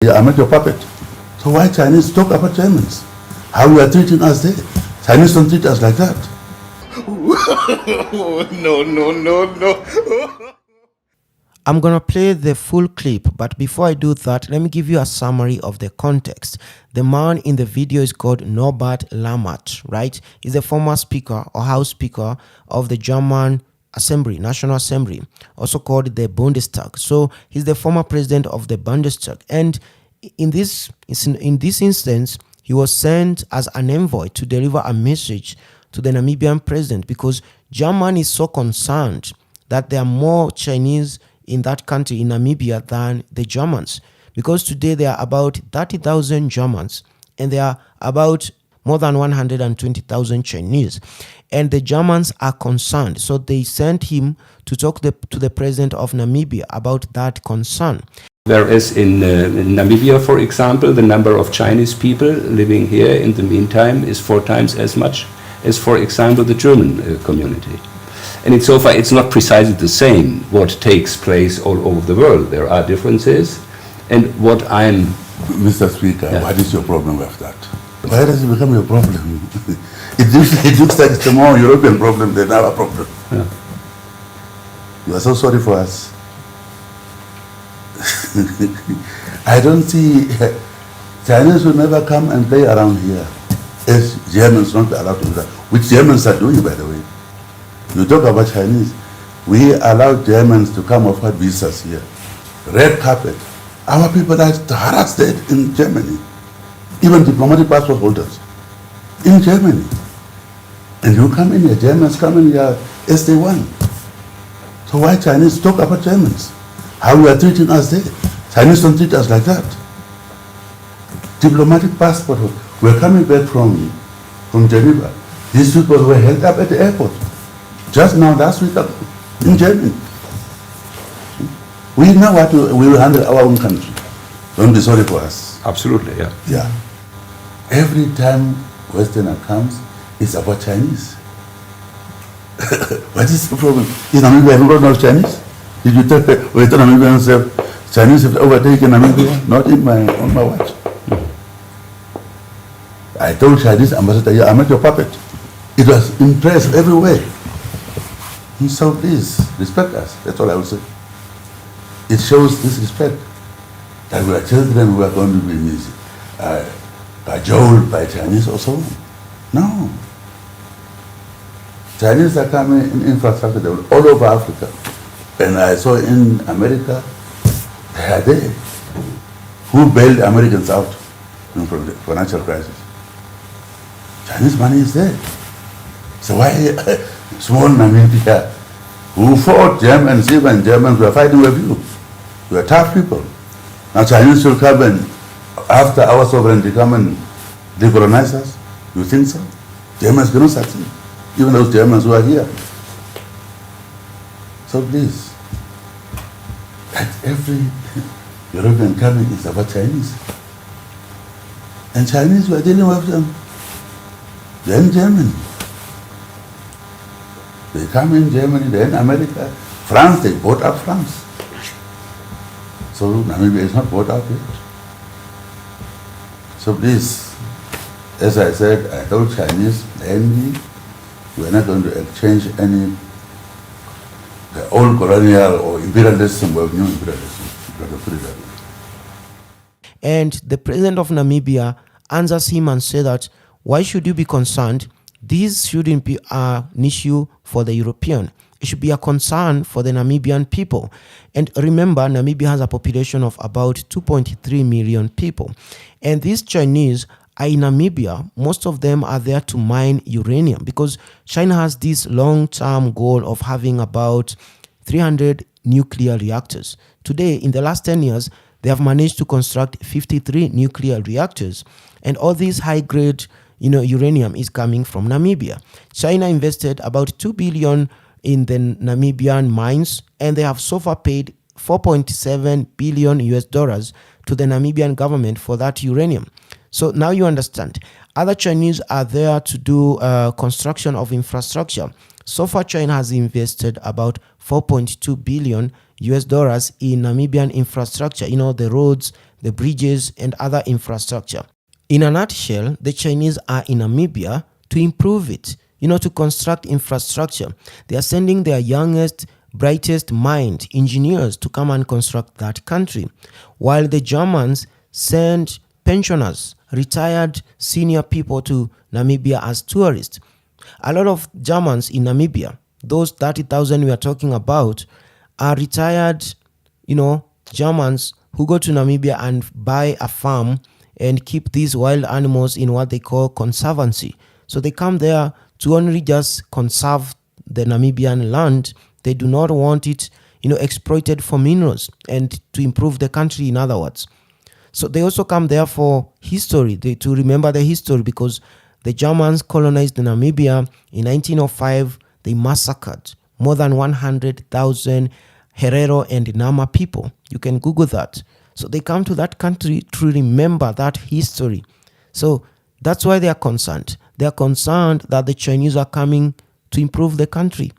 Yeah, I'm not your puppet. So why Chinese talk about Germans? How we are treating us there? Chinese don't treat us like that. No. I'm gonna play the full clip, but before I do that, let me give you a summary of the context. The man in the video is called Norbert Lammert, right? He's a former speaker or House Speaker of the German Assembly, National Assembly, also called the Bundestag. So he's the former president of the Bundestag, and in this instance, he was sent as an envoy to deliver a message to the Namibian president, because Germany is so concerned that there are more Chinese in that country, in Namibia, than the Germans. Because today there are about 30,000 Germans and there are about more than 120,000 Chinese. And the Germans are concerned. So they sent him to talk to the president of Namibia about that concern. Whereas in Namibia, for example, the number of Chinese people living here in the meantime is 4 times as much as, for example, the German community. And insofar, it's not precisely the same what takes place all over the world. There are differences. And what I'm... Mr. Speaker, yeah. What is your problem with that? Why does it become your problem? It looks like it's a more European problem than our problem. Yeah. You are so sorry for us. I don't see... Chinese will never come and play around here. As Germans not allowed to do that. Which Germans are doing, by the way. You talk about Chinese. We allow Germans to come offer visas here. Red carpet. Our people are harassed in Germany. Even diplomatic passport holders in Germany. And you come in here, Germans come in here as they want. So why Chinese talk about Germans? How we are treating us there? Chinese don't treat us like that. Diplomatic passport. We're coming back from Geneva. These people were held up at the airport. Just now, last week, in Germany. We know what we will handle our own country. Don't be sorry for us. Absolutely, yeah. Yeah. Every time Westerner comes, it's about Chinese. What is the problem? Is Namibia everyone knows Chinese? Did you tell Western Namibians that Chinese have overtaken Namibia? Not on my watch. I told Chinese ambassador, yeah, I'm not your puppet. It was impressed everywhere. So please, respect us. That's all I will say. It shows this respect. That we are children who are going to be cajoled by Chinese or so on. No. Chinese are coming in infrastructure all over Africa. And I saw in America, they are there. Who bailed Americans out from the financial crisis? Chinese money is there. So why small Namibia, who fought Germans, even Germans were fighting with you. We are tough people. Now Chinese will come and, after our sovereignty, come and decolonize us? You think so? Germans cannot succeed. Even those Germans who are here. So please, at every European coming is about Chinese. And Chinese, we are dealing with them. Then Germany. They come in Germany, then America. France, they bought up France. So Namibia is not bought up yet. So please, as I said, I told Chinese, envy, we're not going to exchange any the old colonial or imperialism with new imperialism. And the president of Namibia answers him and says that, why should you be concerned? This shouldn't be an issue for the European. It should be a concern for the Namibian people. And remember, Namibia has a population of about 2.3 million people. And these Chinese are in Namibia. Most of them are there to mine uranium, because China has this long-term goal of having about 300 nuclear reactors. Today, in the last 10 years, they have managed to construct 53 nuclear reactors. And all this high-grade uranium is coming from Namibia. China invested about 2 billion in the Namibian mines, and they have so far paid $4.7 billion to the Namibian government for that uranium. So now you understand. Other Chinese are there to do construction of infrastructure. So far, China has invested about $4.2 billion in Namibian infrastructure. The roads, the bridges, and other infrastructure. In a nutshell, the Chinese are in Namibia to improve it, to construct infrastructure. They are sending their youngest, brightest mind, engineers, to come and construct that country, while the Germans send pensioners, retired senior people to Namibia as tourists. A lot of Germans in Namibia, those 30,000 we are talking about, are retired, Germans who go to Namibia and buy a farm and keep these wild animals in what they call conservancy. So they come there to only just conserve the Namibian land. They do not want it, exploited for minerals and to improve the country, in other words. So they also come there for history, to remember the history, because the Germans colonized Namibia in 1905. They massacred more than 100,000 Herero and Nama people. You can Google that. So they come to that country to remember that history. So that's why they are concerned. They are concerned that the Chinese are coming to improve the country.